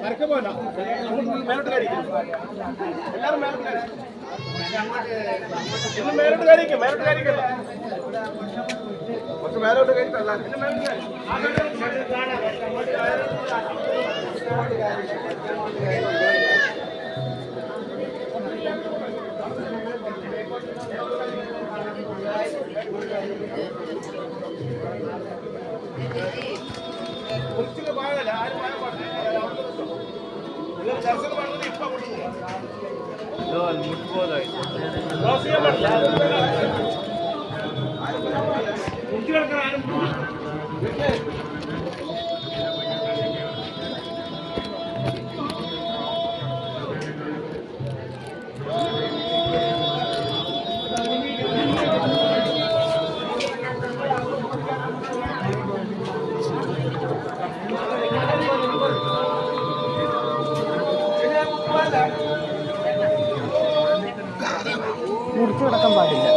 മരക്കപ്പോല മേലോട്ട് കഴിക്കും എല്ലാവരും മേലോട്ട് കഴിക്കും മേലോട്ട് കഴിക്കല്ല കുറച്ച് മേലോട്ട് കഴിക്കല്ല കുറിച്ച് പാകല്ല ആരും പാകം പാടില്ല ദർശനം പറഞ്ഞത് ഇപ്പൊ ക്രോസ് ചെയ്യാൻ പാടില്ല കുറിച്ച് കിടക്കാൻ ആരും മുറിച്ചു കിടക്കാൻ പാടില്ല.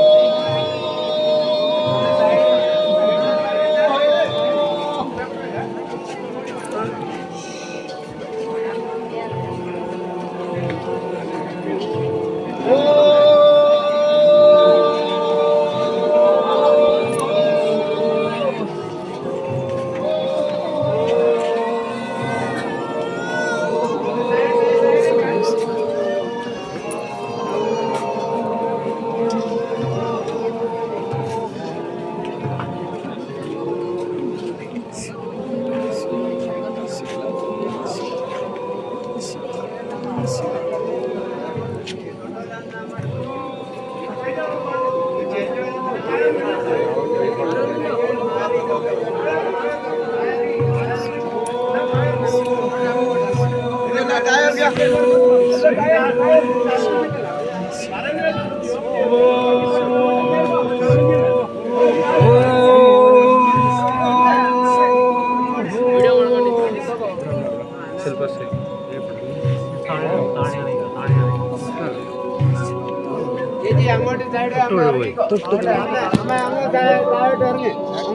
അങ്ങോട്ട് സൈഡ്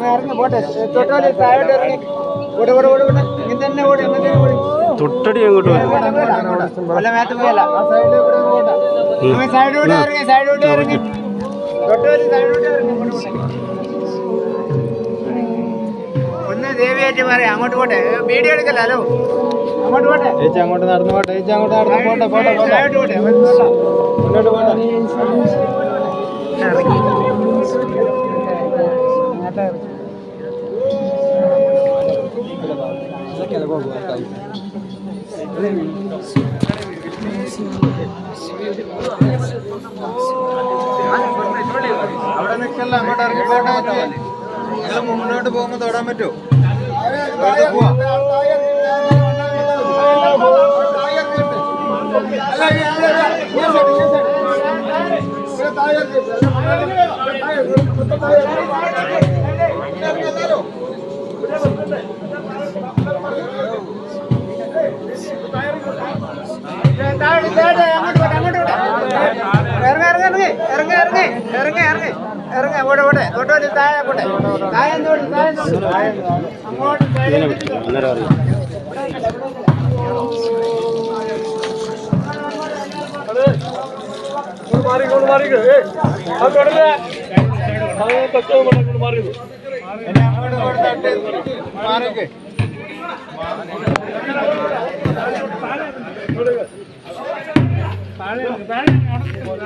ഇറങ്ങി പോട്ടെ തൊട്ടാല് താഴോട്ട് ഇറങ്ങി ഓടി ഓടി ഓടി ഓടി ഇങ്ങനെ തന്നെ ഓടി അങ്ങനെ തന്നെ ഓടി തൊട്ടടി അങ്ങോട്ട് അല്ല മേത്ത് പോയല്ല സൈഡോട്ട് ഇറങ്ങി സൈഡോട്ട് ഇറങ്ങി തൊട്ടാല് സൈഡോട്ട് ഇറങ്ങി ഒന്ന് ദേവിയായിട്ട് പറയാം അങ്ങോട്ട് പോട്ടെ വീഡിയോ എടുക്കല്ലോ ഹലോ അങ്ങോട്ട് പോട്ടെ ചേച്ചി അങ്ങോട്ട് നടന്നു പോട്ടെ ചേച്ചി അങ്ങോട്ട് നടന്നു പോട്ടെ പോട്ടെ പോട്ടെ മുന്നോട്ട് പോട്ടെ അവിടെ നിൽക്കല്ല അങ്ങോട്ട് ഇറങ്ങി പോട്ടെ മുന്നോട്ട് പോകുമ്പോ തൊടാൻ പറ്റുമോ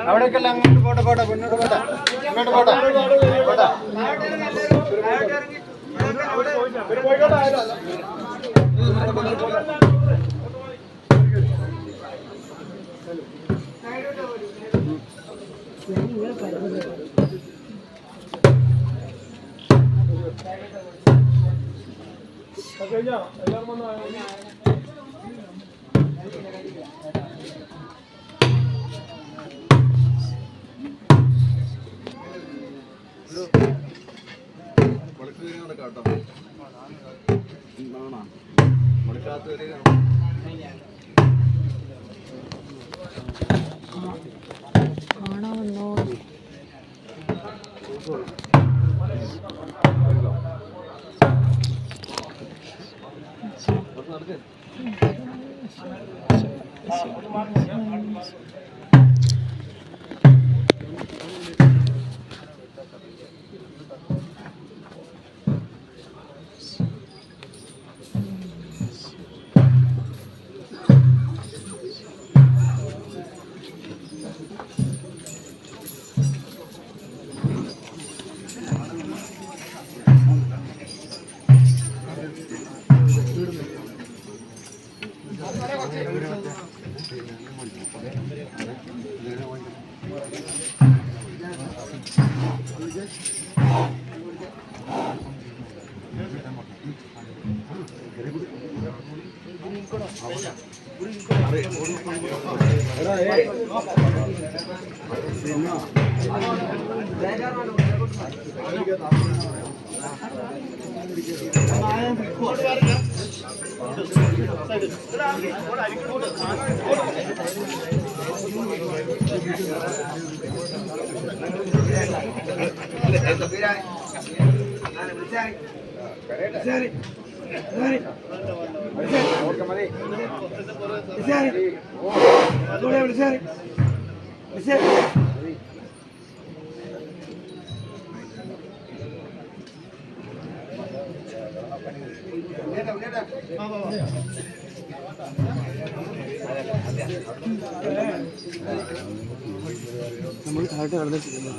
അവിടേക്കല്ല അങ്ങോട്ട് പോട്ടെ പോട്ടെ മുന്നോട്ട് പോട്ടെ മുന്നോട്ട് പോട്ടെ പോട്ടെ എല്ലാവരും കാണാമെന്നോ നമ്മൾ താഴോട്ട് കടന്നിട്ടില്ല.